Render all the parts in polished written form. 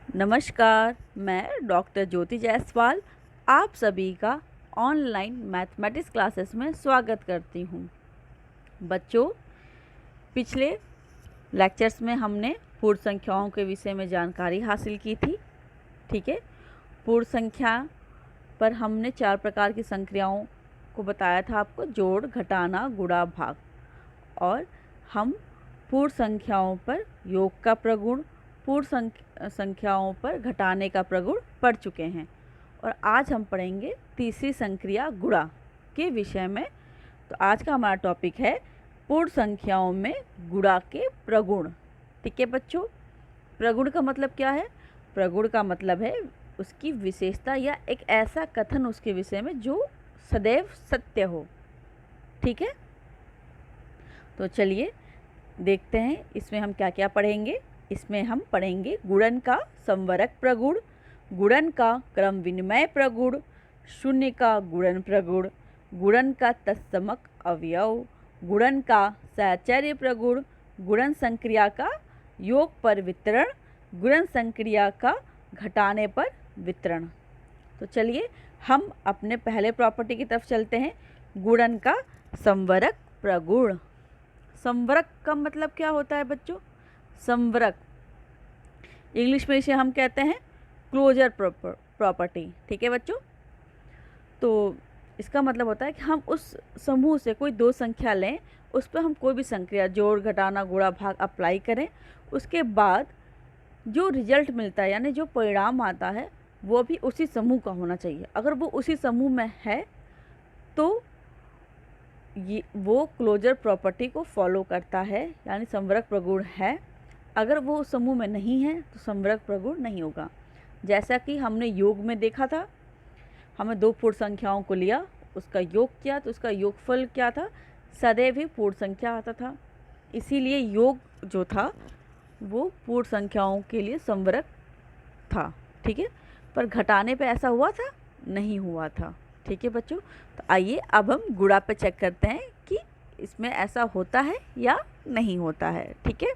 नमस्कार, मैं डॉक्टर ज्योति जायसवाल आप सभी का ऑनलाइन मैथमेटिक्स क्लासेस में स्वागत करती हूँ। बच्चों, पिछले लेक्चर्स में हमने पूर्ण संख्याओं के विषय में जानकारी हासिल की थी। ठीक है, पूर्ण संख्या पर हमने 4 प्रकार की संख्याओं को बताया था आपको, जोड़, घटाना, गुणा, भाग। और हम पूर्ण संख्याओं पर योग का प्रगुण, पूर्ण संख्याओं पर घटाने का प्रगुण पढ़ चुके हैं। और आज हम पढ़ेंगे तीसरी संक्रिया गुणा के विषय में। तो आज का हमारा टॉपिक है पूर्ण संख्याओं में गुणा के प्रगुण। ठीक है बच्चों, प्रगुण का मतलब क्या है? प्रगुण का मतलब है उसकी विशेषता या एक ऐसा कथन उसके विषय में जो सदैव सत्य हो। ठीक है, तो चलिए देखते हैं इसमें हम क्या क्या पढ़ेंगे। इसमें हम पढ़ेंगे गुणन का संवरक प्रगुण, गुणन का क्रम विनिमय प्रगुण, शून्य का गुणन प्रगुण, गुणन का तत्समक अवयव, गुणन का सहचर्य प्रगुण, गुणन संक्रिया का योग पर वितरण, गुणन संक्रिया का घटाने पर वितरण। तो चलिए हम अपने पहले प्रॉपर्टी की तरफ चलते हैं, गुणन का संवरक प्रगुण। संवरक का मतलब क्या होता है बच्चों? संवरक इंग्लिश में इसे हम कहते हैं क्लोजर प्रॉपर्टी। ठीक है बच्चों, तो इसका मतलब होता है कि हम उस समूह से कोई दो संख्या लें, उस पर हम कोई भी संक्रिया जोड़, घटाना, गुणा, भाग अप्लाई करें, उसके बाद जो रिजल्ट मिलता है यानी जो परिणाम आता है वो भी उसी समूह का होना चाहिए। अगर वो उसी समूह में है तो ये वो क्लोजर प्रॉपर्टी को फॉलो करता है, यानी संवरक प्रगुण है। अगर वो उस समूह में नहीं है तो संवरक प्रगुण नहीं होगा। जैसा कि हमने योग में देखा था, हमें दो पूर्ण संख्याओं को लिया, उसका योग किया तो उसका योगफल क्या था? सदैव ही पूर्ण संख्या आता था। इसीलिए योग जो था वो पूर्ण संख्याओं के लिए संवरक था। ठीक है, पर घटाने पे ऐसा हुआ था? नहीं हुआ था। ठीक है बच्चों, तो आइए अब हम गुणा पे चेक करते हैं कि इसमें ऐसा होता है या नहीं होता है। ठीक है,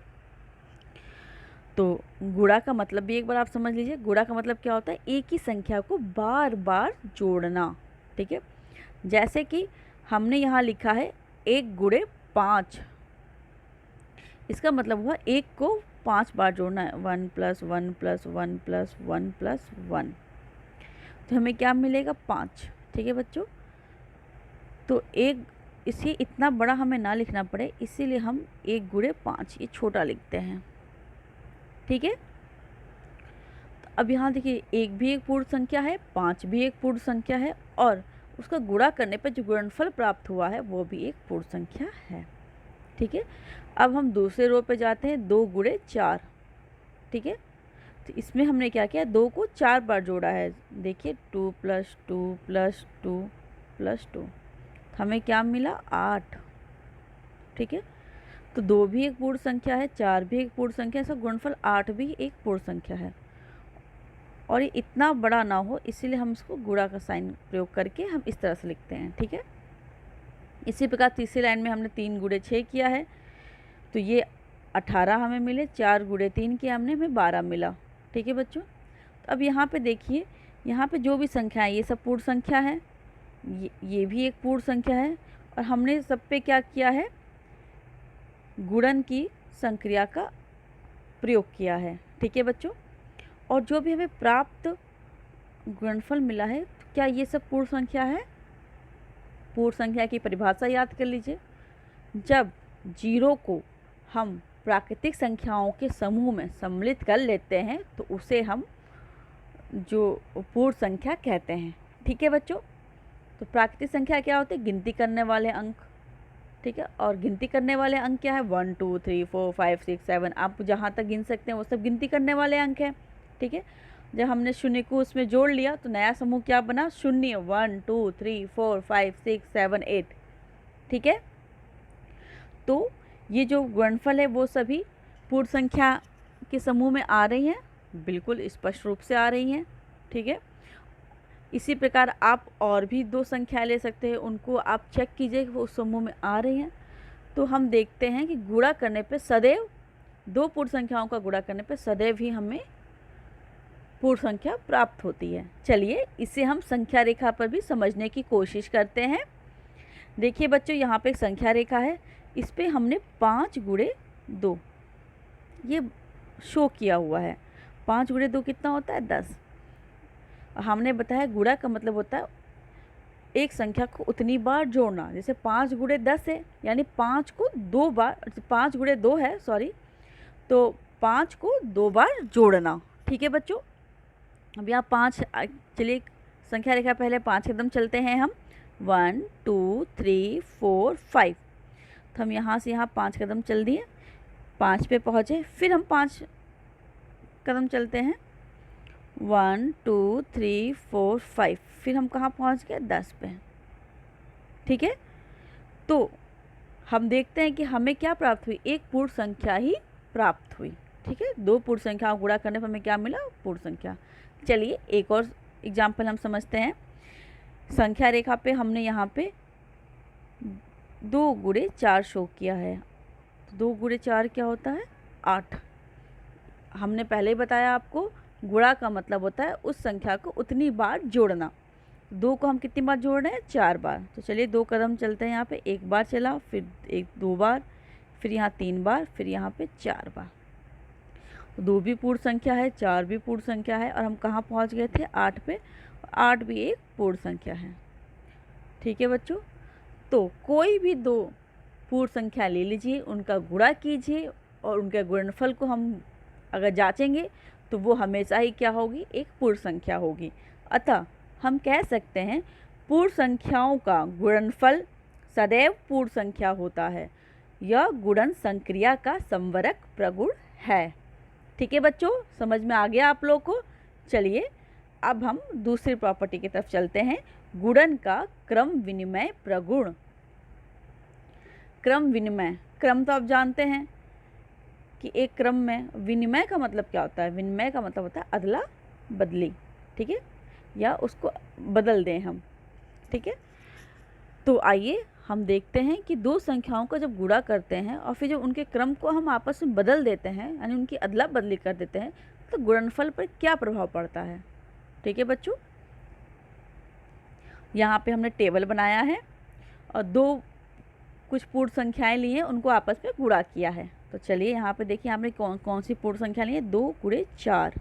तो गुणा का मतलब भी एक बार आप समझ लीजिए। गुणा का मतलब क्या होता है? एक ही संख्या को बार बार जोड़ना। ठीक है, जैसे कि हमने यहाँ लिखा है 1 गुणे 5, इसका मतलब हुआ 1 को 5 बार जोड़ना है, 1 + 1 + 1 + 1 + 1, तो हमें क्या मिलेगा? 5। ठीक है बच्चों, तो एक इसे इतना बड़ा हमें ना लिखना पड़े, इसीलिए हम 1 गुणे 5 ये छोटा लिखते हैं। ठीक है, तो अब यहाँ देखिए 1 भी एक पूर्ण संख्या है, 5 भी एक पूर्ण संख्या है, और उसका गुणा करने पर जो गुणनफल प्राप्त हुआ है वो भी एक पूर्ण संख्या है। ठीक है, अब हम दूसरे रो पे जाते हैं, 2 गुणे 4। ठीक है, तो इसमें हमने क्या किया? 2 को 4 बार जोड़ा है। देखिए 2 + 2 + 2 + 2, हमें क्या मिला? 8। ठीक है, तो 2 भी एक पूर्ण संख्या है, 4 भी एक पूर्ण संख्या है, इसका गुणनफल 8 भी एक पूर्ण संख्या है। और ये इतना बड़ा ना हो, इसीलिए हम इसको गुणा का साइन प्रयोग करके हम इस तरह से लिखते हैं। ठीक है, इसी प्रकार तीसरी लाइन में हमने 3 गुणे 6 किया है, तो ये 18 हमें मिले। 4 गुणे 3 किया हमने, हमें 12 मिला। ठीक है बच्चों, तो अब यहाँ पे देखिए, यहाँ पे जो भी संख्या है ये सब पूर्ण संख्या है, ये भी एक पूर्ण संख्या है, और हमने सब पे क्या किया है? गुणन की संक्रिया का प्रयोग किया है। ठीक है बच्चों, और जो भी हमें प्राप्त गुणनफल मिला है, तो क्या ये सब पूर्ण संख्या है? पूर्ण संख्या की परिभाषा याद कर लीजिए। जब 0 को हम प्राकृतिक संख्याओं के समूह में सम्मिलित कर लेते हैं तो उसे हम जो पूर्ण संख्या कहते हैं। ठीक है बच्चों, तो प्राकृतिक संख्या क्या होती है? गिनती करने वाले अंक। ठीक है, और गिनती करने वाले अंक क्या है? 1 2 3 4 5 6 7, आप जहाँ तक गिन सकते हैं वो सब गिनती करने वाले अंक हैं। ठीक है, जब हमने शून्य को उसमें जोड़ लिया तो नया समूह क्या बना? शून्य। 1 2 3 4 5 6 7 8। ठीक है, तो ये जो गुणनफल है वो सभी पूर्ण संख्या के समूह में आ रही हैं, बिल्कुल स्पष्ट रूप से आ रही हैं। ठीक है, इसी प्रकार आप और भी 2 संख्या ले सकते हैं, उनको आप चेक कीजिए कि वो उस समूह में आ रही हैं। तो हम देखते हैं कि गुणा करने पे सदैव 2 पूर्ण संख्याओं का गुणा करने पे सदैव ही हमें पूर्ण संख्या प्राप्त होती है। चलिए इसे हम संख्या रेखा पर भी समझने की कोशिश करते हैं। देखिए बच्चों, यहाँ पे एक संख्या रेखा है, इस पे हमने 5 गुणे 2 ये शो किया हुआ है। 5 गुणे 2 कितना होता है? 10। हमने बताया गुणा का मतलब होता है एक संख्या को उतनी बार जोड़ना। जैसे 5 गुणे 10 है, यानी 5 को 2 बार, 5 गुणे 2 है सॉरी, तो 5 को 2 बार जोड़ना। ठीक है बच्चों, अब यहाँ 5, चलिए संख्या रेखा पहले 5 कदम चलते हैं हम। 1 2 3 4 5, तो हम यहाँ से यहाँ 5 कदम चल दिए, 5 पे पहुँचे। फिर हम 5 कदम चलते हैं, 1 2 3 4 5, फिर हम कहाँ पहुँच गए? 10 पे। ठीक है, तो हम देखते हैं कि हमें क्या प्राप्त हुई? एक पूर्ण संख्या ही प्राप्त हुई। ठीक है, 2 पूर्ण संख्याओं गुणा करने पर हमें क्या मिला? पूर्ण संख्या। चलिए एक और एग्जाम्पल हम समझते हैं। संख्या रेखा पे हमने यहाँ पे 2 गुणे 4 शो किया है। 2 गुणे 4 क्या होता है? 8। हमने पहले ही बताया आपको, गुणा का मतलब होता है उस संख्या को उतनी बार जोड़ना। 2 को हम कितनी बार जोड़ रहे हैं? 4 बार। तो चलिए 2 कदम चलते हैं। यहाँ पे 1 बार चला, फिर 2 बार, फिर यहाँ 3 बार, फिर यहाँ पे 4 बार। 2 भी पूर्ण संख्या है, 4 भी पूर्ण संख्या है, और हम कहाँ पहुँच गए थे? 8 पे। 8 भी एक पूर्ण संख्या है। ठीक है बच्चों, तो कोई भी 2 पूर्ण संख्या ले लीजिए, उनका गुणा कीजिए, और उनके गुणनफल को हम अगर जांचेंगे तो वो हमेशा ही क्या होगी? एक पूर्ण संख्या होगी। अतः हम कह सकते हैं पूर्ण संख्याओं का गुणनफल सदैव पूर्ण संख्या होता है। यह गुणन संक्रिया का संवरक प्रगुण है। ठीक है बच्चों, समझ में आ गया आप लोग को? चलिए अब हम दूसरी प्रॉपर्टी की तरफ चलते हैं, गुणन का क्रम विनिमय प्रगुण। क्रम विनिमय, क्रम तो आप जानते हैं कि एक क्रम में, विनिमय का मतलब क्या होता है? विनिमय का मतलब होता है अदला बदली। ठीक है, या उसको बदल दें हम। ठीक है, तो आइए हम देखते हैं कि 2 संख्याओं का जब गुणा करते हैं और फिर जब उनके क्रम को हम आपस में बदल देते हैं, यानी उनकी अदला बदली कर देते हैं, तो गुणनफल पर क्या प्रभाव पड़ता है। ठीक है बच्चों, यहाँ पे हमने टेबल बनाया है और 2 कुछ पूर्ण संख्याएं ली हैं, उनको आपस में गुणा किया है। तो चलिए यहाँ पे देखिए हमने कौन सी पूर्ण संख्या ली है? 2 गुणे 4।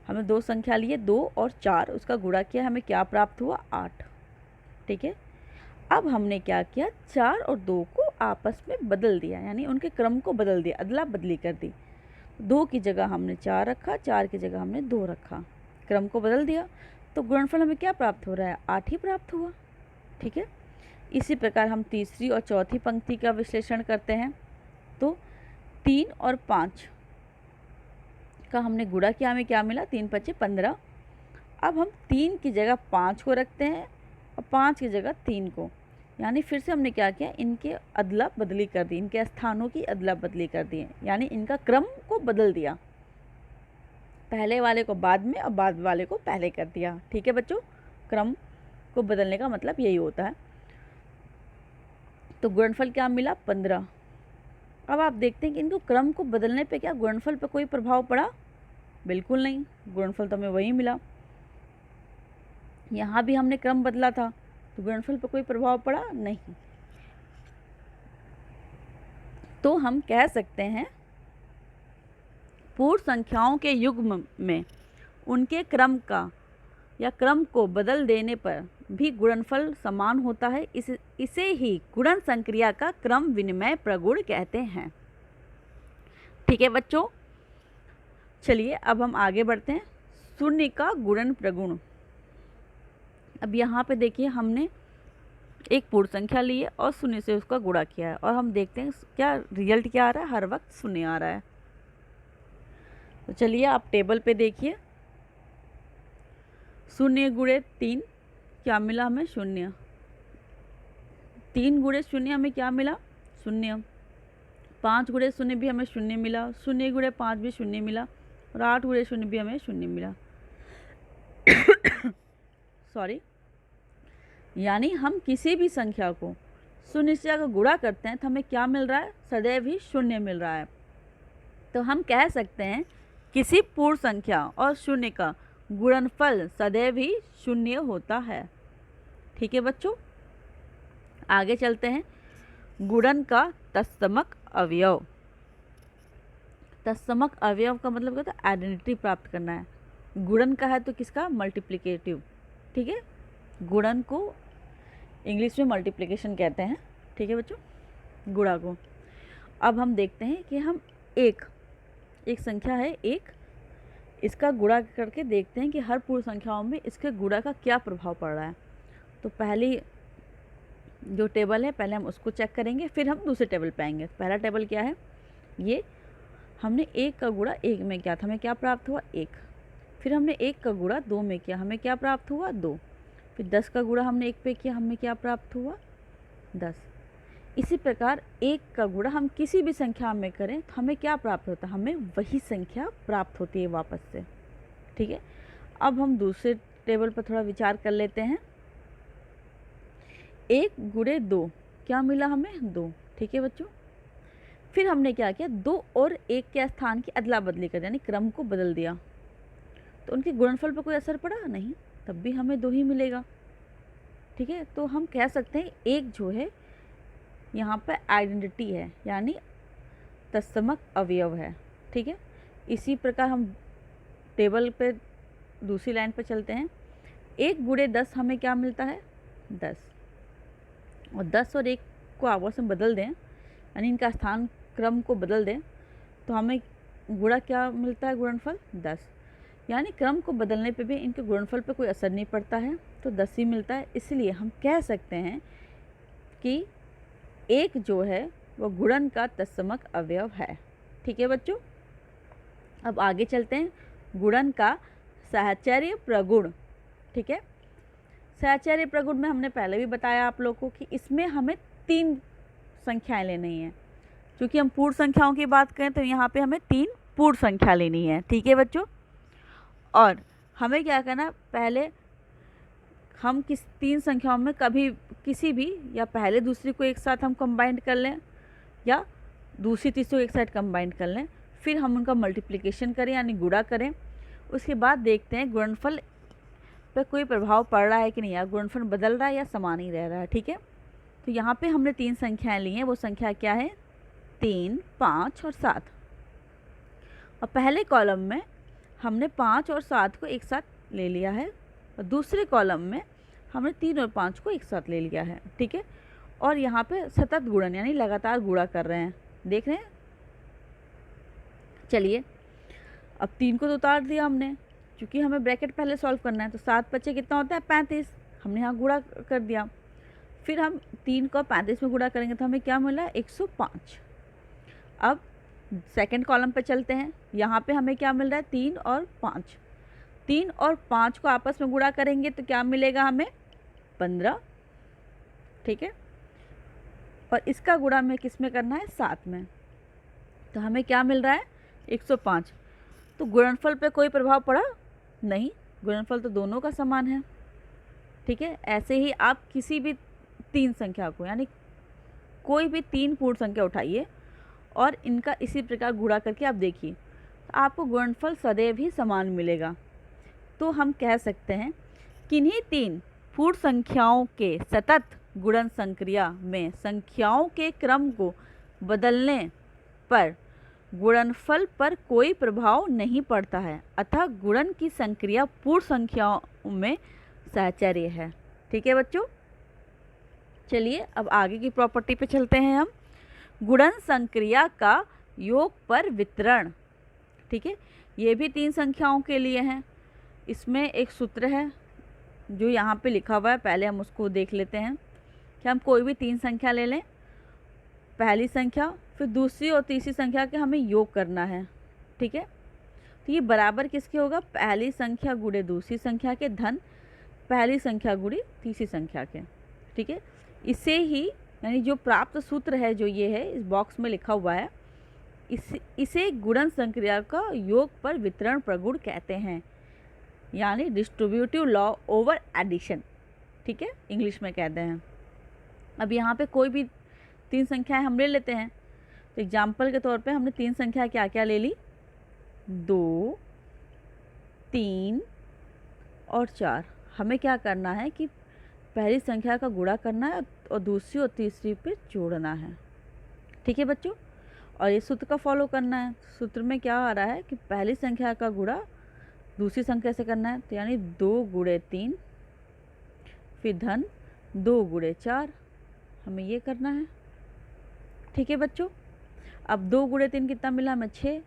हमने 2 संख्या ली है, 2 और 4, उसका गुणा किया, हमें क्या प्राप्त हुआ? 8। ठीक है, अब हमने क्या किया? 4 और 2 को आपस में बदल दिया, यानी उनके क्रम को बदल दिया, अदला बदली कर दी। 2 की जगह हमने 4 रखा, 4 की जगह हमने 2 रखा, क्रम को बदल दिया, तो गुणनफल हमें क्या प्राप्त हो रहा है? 8 ही प्राप्त हुआ। ठीक है, इसी प्रकार हम तीसरी और चौथी पंक्ति का विश्लेषण करते हैं। तो 3 और 5 का हमने गुणा किया, हमें क्या मिला? 3 5 15। अब हम 3 की जगह 5 को रखते हैं और 5 की जगह 3 को, यानी फिर से हमने क्या किया? इनके अदला बदली कर दी, इनके स्थानों की अदला बदली कर दी, यानी इनका क्रम को बदल दिया, पहले वाले को बाद में और बाद वाले को पहले कर दिया। ठीक है बच्चों, क्रम को बदलने का मतलब यही होता है। तो गुणनफल क्या मिला? 15। अब आप देखते हैं कि इनको क्रम को बदलने पे क्या गुणनफल पे कोई प्रभाव पड़ा? बिल्कुल नहीं, गुणनफल तो हमें वही मिला। यहाँ भी हमने क्रम बदला था, तो गुणनफल पे कोई प्रभाव पड़ा नहीं। तो हम कह सकते हैं पूर्ण संख्याओं के युग्म में उनके क्रम का या क्रम को बदल देने पर भी गुणनफल समान होता है। इसे ही गुणन संक्रिया का क्रम विनिमय प्रगुण कहते हैं। ठीक है बच्चों, चलिए अब हम आगे बढ़ते हैं। शून्य का गुणन प्रगुण। अब यहाँ पे देखिए हमने एक पूर्ण संख्या ली है और शून्य से उसका गुणा किया है, और हम देखते हैं क्या रिजल्ट क्या आ रहा है? हर वक्त शून्य आ रहा है। तो चलिए आप टेबल पे देखिए, 0 गुणे 3 क्या मिला हमें? 0। 3 गुणे 0 हमें क्या मिला? 0। 5 गुणे 0 भी हमें 0 मिला, 0 गुणे 5 भी 0 मिला, और 8 गुणे 0 भी हमें 0 मिला। सॉरी, यानी हम किसी भी संख्या को 0 से अगर गुणा करते हैं तो हमें क्या मिल रहा है? सदैव ही 0 मिल रहा है। तो हम कह सकते हैं किसी पूर्ण संख्या और शून्य का गुणनफल सदैव ही शून्य होता है। ठीक है बच्चों, आगे चलते हैं। गुणन का तत्समक अवयव। तत्समक अवयव का मतलब क्या होता है? आइडेंटिटी प्राप्त करना है। गुणन का है तो किसका? मल्टीप्लिकेटिव। ठीक है, गुणन को इंग्लिश में मल्टीप्लिकेशन कहते हैं। ठीक है बच्चों, गुणा को। अब हम देखते हैं कि हम एक संख्या है एक, इसका गुणा करके देखते हैं कि हर पूर्ण संख्याओं में इसके गुणा का क्या प्रभाव पड़ रहा है। तो पहली जो टेबल है पहले हम उसको चेक करेंगे, फिर हम दूसरे टेबल पे आएंगे। पहला टेबल क्या है? ये हमने एक का गुणा एक में किया था, हमें क्या प्राप्त हुआ? एक। फिर हमने एक का गुणा दो में किया, हमें क्या प्राप्त हुआ? दो। फिर 10 का गुणा हमने एक पे किया, हमें क्या प्राप्त हुआ? 10। इसी प्रकार एक का गुणा हम किसी भी संख्या में करें तो हमें क्या प्राप्त होता है? हमें वही संख्या प्राप्त होती है वापस से। ठीक है, अब हम दूसरे टेबल पर थोड़ा विचार कर लेते हैं। एक गुणे दो, क्या मिला हमें? दो। ठीक है बच्चों, फिर हमने क्या किया? दो और एक के स्थान की अदला बदली कर, यानी क्रम को बदल दिया। तो उनके गुणनफल पर कोई असर पड़ा? नहीं, तब भी हमें दो ही मिलेगा। ठीक है, तो हम कह सकते हैं एक जो है यहाँ पर आइडेंटिटी है, यानी तत्समक अवयव है। ठीक है, इसी प्रकार हम टेबल पे दूसरी लाइन पर चलते हैं। एक गुणे 10 हमें क्या मिलता है? 10। और 10 और 1 को आपस में बदल दें, यानी इनका स्थान क्रम को बदल दें, तो हमें गुणा क्या मिलता है? गुणनफल 10। यानी क्रम को बदलने पे भी इनके गुणनफल पे कोई असर नहीं पड़ता है, तो 10 ही मिलता है। इसलिए हम कह सकते हैं कि एक जो है वो गुणन का तत्समक अवयव है। ठीक है बच्चों, अब आगे चलते हैं। गुणन का साहचर्य प्रगुण। ठीक है, साहचर्य प्रगुण में हमने पहले भी बताया आप लोगों को कि इसमें हमें 3 संख्याएं लेनी है। क्योंकि हम पूर्ण संख्याओं की बात करें तो यहाँ पे हमें 3 पूर्ण संख्या लेनी है। ठीक है बच्चों, और हमें क्या करना है? पहले हम 3 संख्याओं में कभी किसी भी, या पहले दूसरी को एक साथ हम कंबाइन कर लें, या दूसरी तीसरी को एक साथ कंबाइन कर लें, फिर हम उनका मल्टीप्लिकेशन करें यानी गुणा करें। उसके बाद देखते हैं गुणनफल पर कोई प्रभाव पड़ रहा है कि नहीं, या गुणनफल बदल रहा है या समान ही रह रहा है। ठीक है, तो यहाँ पे हमने 3 संख्याएं ली हैं। वो संख्या क्या है? 3, 5 और 7। और पहले कॉलम में हमने 5 और 7 को एक साथ ले लिया है, और दूसरे कॉलम में हमने 3 और 5 को एक साथ ले लिया है। ठीक है, और यहाँ पे सतत गुणन यानी लगातार गुणा कर रहे हैं, देख रहे हैं। चलिए, अब 3 को तो उतार दिया हमने, क्योंकि हमें ब्रैकेट पहले सॉल्व करना है। तो 7 बच्चे कितना होता है? 35। हमने यहाँ गुणा कर दिया। फिर हम 3 को 35 में गुणा करेंगे तो हमें क्या मिला? 105। अब सेकंड कॉलम पे चलते हैं। यहाँ पे हमें क्या मिल रहा है? 3 और 5। 3 और 5 को आपस में गुणा करेंगे तो क्या मिलेगा हमें? 15। ठीक है, और इसका गुणा हमें किस में करना है? 7 में। तो हमें क्या मिल रहा है? 105। तो गुणनफल पे कोई प्रभाव पड़ा नहीं, गुणनफल तो दोनों का समान है। ठीक है, ऐसे ही आप किसी भी 3 संख्या को, यानी कोई भी 3 पूर्ण संख्या उठाइए और इनका इसी प्रकार गुणा करके आप देखिए, तो आपको गुणनफल सदैव ही समान मिलेगा। तो हम कह सकते हैं किन्हीं 3 पूर्ण संख्याओं के सतत गुणन संक्रिया में संख्याओं के क्रम को बदलने पर गुणनफल पर कोई प्रभाव नहीं पड़ता है, अतः गुणन की संक्रिया पूर्ण संख्याओं में साहचर्य है। ठीक है बच्चों, चलिए अब आगे की प्रॉपर्टी पे चलते हैं हम। गुणन संक्रिया का योग पर वितरण। ठीक है, ये भी 3 संख्याओं के लिए हैं। इसमें एक सूत्र है जो यहाँ पे लिखा हुआ है, पहले हम उसको देख लेते हैं कि हम कोई भी 3 संख्या ले लें, पहली संख्या फिर दूसरी और तीसरी संख्या के हमें योग करना है। ठीक है, तो ये बराबर किसके होगा? पहली संख्या गुणे दूसरी संख्या के धन पहली संख्या गुणे तीसरी संख्या के। ठीक है, इसे ही यानी जो प्राप्त सूत्र है जो ये है इस बॉक्स में लिखा हुआ है, इसे गुणन संक्रिया का योग पर वितरण प्रगुण कहते हैं, यानी डिस्ट्रीब्यूटिव लॉ ओवर एडिशन। ठीक है, इंग्लिश में कहते हैं। अब यहाँ पे कोई भी 3 संख्याएं हम ले लेते हैं। तो एग्जाम्पल के तौर पे हमने 3 संख्या क्या क्या ले ली? 2, 3 और 4। हमें क्या करना है कि पहली संख्या का गुणा करना है और दूसरी और तीसरी पे जोड़ना है। ठीक है बच्चों, और ये सूत्र का फॉलो करना है। सूत्र में क्या आ रहा है कि पहली संख्या का गुणा दूसरी संख्या से करना है, तो यानी 2 गुणे 3 फिर धन 2 गुणे 4, हमें ये करना है। ठीक है बच्चों, अब 2 गुणे 3 कितना मिला हमें 6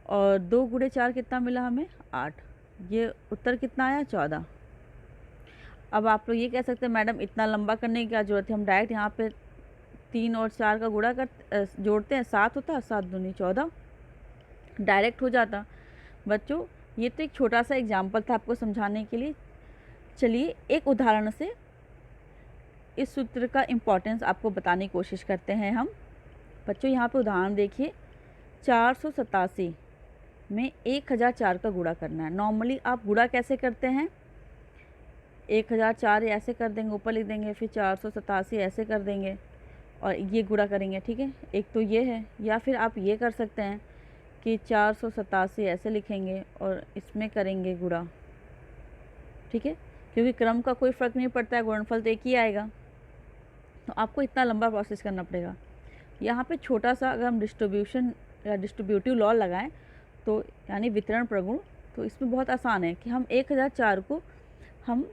और 2 गुणे 4 कितना मिला हमें 8। ये उत्तर कितना आया 14। अब आप लोग ये कह सकते हैं मैडम इतना लंबा करने की क्या ज़रूरत है, हम डायरेक्ट यहाँ पे 3 और 4 का गुणा कर जोड़ते हैं, 7 होता, 7 दूनी 14, डायरेक्ट हो जाता। बच्चों ये तो एक छोटा सा एग्जाम्पल था आपको समझाने के लिए। चलिए एक उदाहरण से इस सूत्र का इम्पोर्टेंस आपको बताने की कोशिश करते हैं हम। बच्चों यहाँ पे उदाहरण देखिए, 487 में 1004 का गुणा करना है। नॉर्मली आप गुणा कैसे करते हैं, 1004 ऐसे कर देंगे, ऊपर लिख देंगे, फिर 487 ऐसे कर देंगे और ये गुणा करेंगे। ठीक है, एक तो ये है, या फिर आप ये कर सकते हैं कि 487 ऐसे लिखेंगे और इसमें करेंगे गुणा। ठीक है, क्योंकि क्रम का कोई फ़र्क नहीं पड़ता है, गुणनफल तो एक ही आएगा, तो आपको इतना लंबा प्रोसेस करना पड़ेगा। यहाँ पे छोटा सा अगर हम डिस्ट्रीब्यूशन या डिस्ट्रीब्यूटिव लॉ लगाएं तो यानी वितरण प्रगुण, तो इसमें बहुत आसान है कि हम 1004 को हम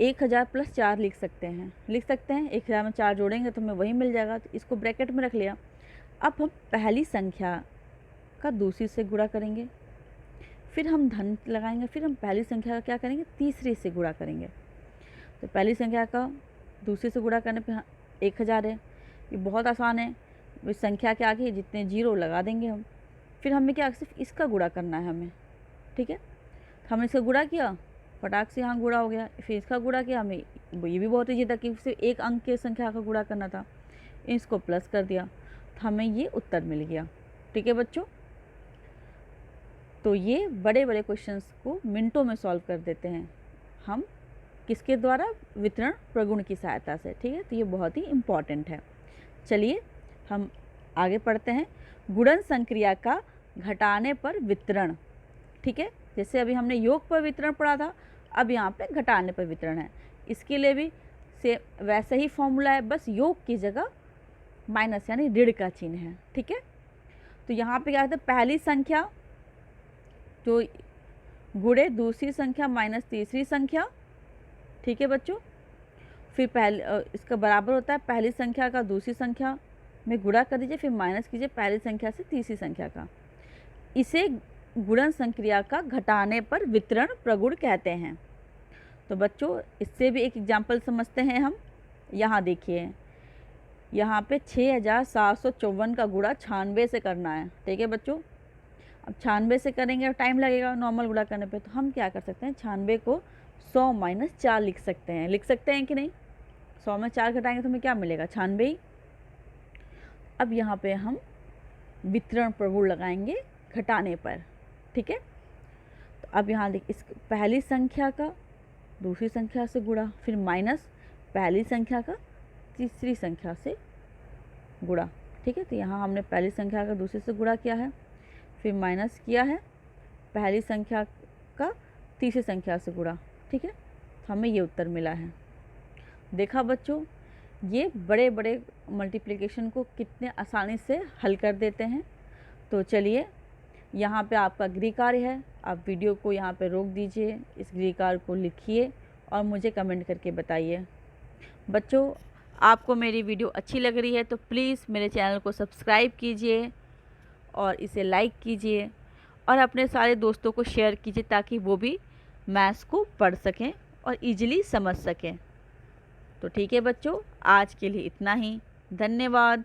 1000 + 4 लिख सकते हैं। 1000 में 4 जोड़ेंगे तो हमें वही मिल जाएगा, तो इसको ब्रैकेट में रख लिया। अब हम पहली संख्या का दूसरी से गुणा करेंगे, फिर हम धन लगाएंगे, फिर हम पहली संख्या का क्या करेंगे, तीसरी से गुणा करेंगे। तो पहली संख्या का दूसरी से गुणा करने पे 1000 है, ये बहुत आसान है। इस संख्या के आगे जितने 0 लगा देंगे हम, फिर हमें क्या सिर्फ इसका गुणा करना है हमें। ठीक है, हमने इसका गुणा किया, फटाक से यहाँ गुणा हो गया, फिर इसका गुणा किया, हमें ये भी बहुत ईजी था कि सिर्फ एक अंक की संख्या का गुणा करना था, इसको प्लस कर दिया, तो हमें ये उत्तर मिल गया। ठीक है बच्चों, तो ये बड़े बड़े क्वेश्चंस को मिनटों में सॉल्व कर देते हैं हम, किसके द्वारा, वितरण प्रगुण की सहायता से। ठीक है, तो ये बहुत ही इम्पॉर्टेंट है। चलिए हम आगे पढ़ते हैं, गुणन संक्रिया का घटाने पर वितरण। ठीक है, जैसे अभी हमने योग पर वितरण पढ़ा था, अब यहाँ पे घटाने पर वितरण है। इसके लिए भी से वैसे ही फॉर्मूला है, बस योग की जगह माइनस यानी ऋण का चिन्ह है। ठीक है, तो यहाँ पे क्या कहते हैं, पहली संख्या तो गुणे दूसरी संख्या माइनस तीसरी संख्या। ठीक है बच्चों, फिर इसका बराबर होता है पहली संख्या का दूसरी संख्या में गुणा कर दीजिए, फिर माइनस कीजिए पहली संख्या से तीसरी संख्या का। इसे गुणन संक्रिया का घटाने पर वितरण प्रगुण कहते हैं। तो बच्चों इससे भी एक एग्जाम्पल समझते हैं हम। यहाँ देखिए, यहाँ पे 6754 का गुणा 96 से करना है। ठीक है बच्चों, अब 96 से करेंगे और टाइम लगेगा नॉर्मल गुणा करने पे, तो हम क्या कर सकते हैं, 96 को 100 - 4 लिख सकते हैं कि नहीं। 100 में 4 घटाएंगे तो हमें क्या मिलेगा, 96 ही। अब यहाँ पे हम वितरण प्रगुण लगाएंगे घटाने पर। ठीक है, तो अब यहाँ देख, इस पहली संख्या का दूसरी संख्या से गुणा, फिर माइनस पहली संख्या का तीसरी संख्या से गुणा। ठीक है, तो यहाँ हमने पहली संख्या का दूसरी से गुणा किया है, फिर माइनस किया है पहली संख्या का तीसरी संख्या से गुणा। ठीक है, तो हमें ये उत्तर मिला है। देखा बच्चों, ये बड़े बड़े मल्टीप्लिकेशन को कितने आसानी से हल कर देते हैं। तो चलिए, यहाँ पे आपका गृह कार्य है, आप वीडियो को यहाँ पे रोक दीजिए, इस गृह कार्य को लिखिए और मुझे कमेंट करके बताइए। बच्चों आपको मेरी वीडियो अच्छी लग रही है तो प्लीज़ मेरे चैनल को सब्सक्राइब कीजिए और इसे लाइक कीजिए और अपने सारे दोस्तों को शेयर कीजिए ताकि वो भी मैथ्स को पढ़ सकें और इजीली समझ सकें। तो ठीक है बच्चों, आज के लिए इतना ही। धन्यवाद।